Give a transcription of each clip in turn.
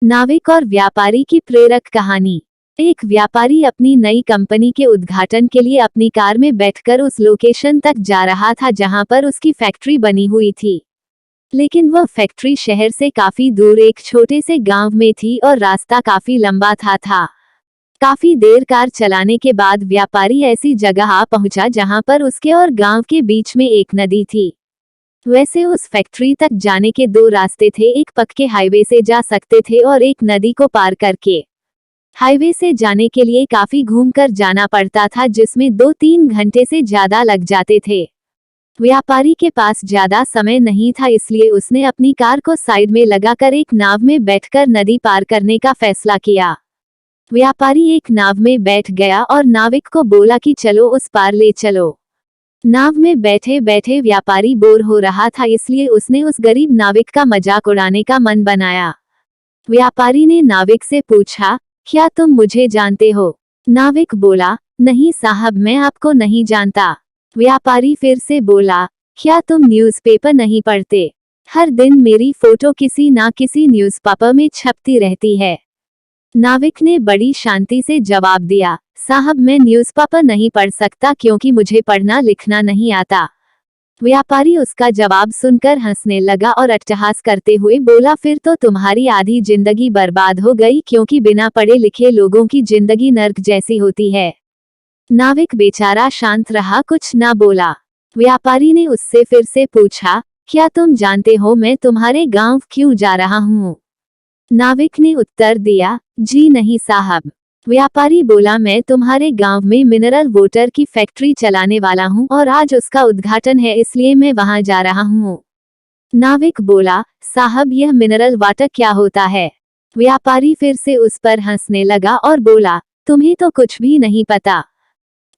नाविक और व्यापारी की प्रेरक कहानी। एक व्यापारी अपनी नई कंपनी के उद्घाटन के लिए अपनी कार में बैठकर उस लोकेशन तक जा रहा था जहां पर उसकी फैक्ट्री बनी हुई थी। लेकिन वह फैक्ट्री शहर से काफी दूर एक छोटे से गांव में थी और रास्ता काफी लंबा था। काफी देर कार चलाने के बाद व्यापारी ऐसी जगह आ पहुंचा जहां पर उसके और गांव के बीच में एक नदी थी। वैसे उस फैक्ट्री तक जाने के दो रास्ते थे, एक पक्के हाईवे से जा सकते थे और एक नदी को पार करके। हाईवे से जाने के लिए काफी घूमकर जाना पड़ता था जिसमें 2-3 घंटे से ज्यादा लग जाते थे। व्यापारी के पास ज्यादा समय नहीं था, इसलिए उसने अपनी कार को साइड में लगाकर एक नाव में बैठकर नदी पार करने का फैसला किया। व्यापारी एक नाव में बैठ गया और नाविक को बोला कि चलो उस पार ले चलो। नाव में बैठे बैठे व्यापारी बोर हो रहा था, इसलिए उसने उस गरीब नाविक का मजाक उड़ाने का मन बनाया। व्यापारी ने नाविक से पूछा, क्या तुम मुझे जानते हो? नाविक बोला, नहीं साहब, मैं आपको नहीं जानता। व्यापारी फिर से बोला, क्या तुम न्यूज़पेपर नहीं पढ़ते? हर दिन मेरी फोटो किसी ना किसी न्यूज़पेपर में छपती रहती है। नाविक ने बड़ी शांति से जवाब दिया, साहब मैं न्यूज़पेपर नहीं पढ़ सकता क्योंकि मुझे पढ़ना लिखना नहीं आता। व्यापारी उसका जवाब सुनकर हंसने लगा और अट्टहास करते हुए बोला, फिर तो तुम्हारी आधी जिंदगी बर्बाद हो गई, क्योंकि बिना पढ़े लिखे लोगों की जिंदगी नर्क जैसी होती है। नाविक बेचारा शांत रहा, कुछ ना बोला। व्यापारी ने उससे फिर से पूछा, क्या तुम जानते हो मैं तुम्हारे गांव क्यों जा रहा हूँ? नाविक ने उत्तर दिया, जी नहीं साहब। व्यापारी बोला, मैं तुम्हारे गांव में मिनरल वाटर की फैक्ट्री चलाने वाला हूं और आज उसका उद्घाटन है, इसलिए मैं वहां जा रहा हूं। नाविक बोला, साहब यह मिनरल वाटर क्या होता है? व्यापारी फिर से उस पर हंसने लगा और बोला, तुम्हें तो कुछ भी नहीं पता।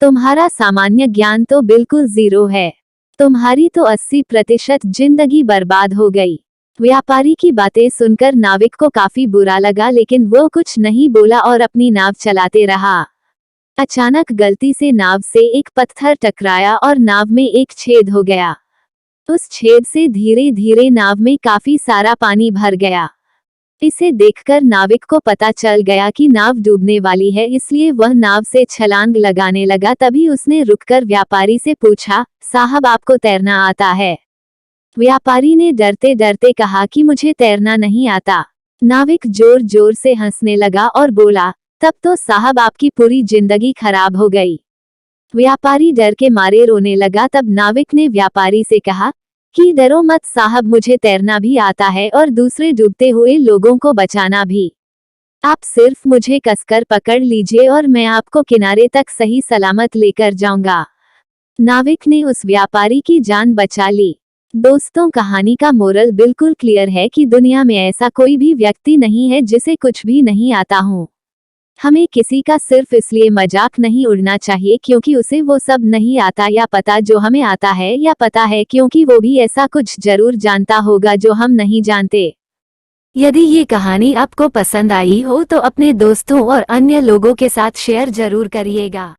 तुम्हारा सामान्य ज्ञान तो बिल्कुल जीरो है। तुम्हारी तो 80% जिंदगी बर्बाद हो गई। व्यापारी की बातें सुनकर नाविक को काफी बुरा लगा, लेकिन वो कुछ नहीं बोला और अपनी नाव चलाते रहा। अचानक गलती से नाव से एक पत्थर टकराया और नाव में एक छेद हो गया। उस छेद से धीरे धीरे नाव में काफी सारा पानी भर गया। इसे देखकर नाविक को पता चल गया कि नाव डूबने वाली है, इसलिए वह नाव से छलांग लगाने लगा। तभी उसने रुककर व्यापारी से पूछा, साहब आपको तैरना आता है? व्यापारी ने डरते डरते कहा कि मुझे तैरना नहीं आता। नाविक जोर जोर से हंसने लगा और बोला, तब तो साहब आपकी पूरी जिंदगी खराब हो गई। व्यापारी डर के मारे रोने लगा। तब नाविक ने व्यापारी से कहा कि डरो मत साहब, मुझे तैरना भी आता है और दूसरे डूबते हुए लोगों को बचाना भी। आप सिर्फ मुझे कसकर पकड़ लीजिए और मैं आपको किनारे तक सही सलामत लेकर जाऊंगा। नाविक ने उस व्यापारी की जान बचा ली। दोस्तों, कहानी का मोरल बिल्कुल क्लियर है कि दुनिया में ऐसा कोई भी व्यक्ति नहीं है जिसे कुछ भी नहीं आता हो। हमें किसी का सिर्फ इसलिए मजाक नहीं उड़ना चाहिए क्योंकि उसे वो सब नहीं आता या पता जो हमें आता है, या पता है क्योंकि वो भी ऐसा कुछ जरूर जानता होगा जो हम नहीं जानते। यदि ये कहानी आपको पसंद आई हो तो अपने दोस्तों और अन्य लोगों के साथ शेयर जरूर करिएगा।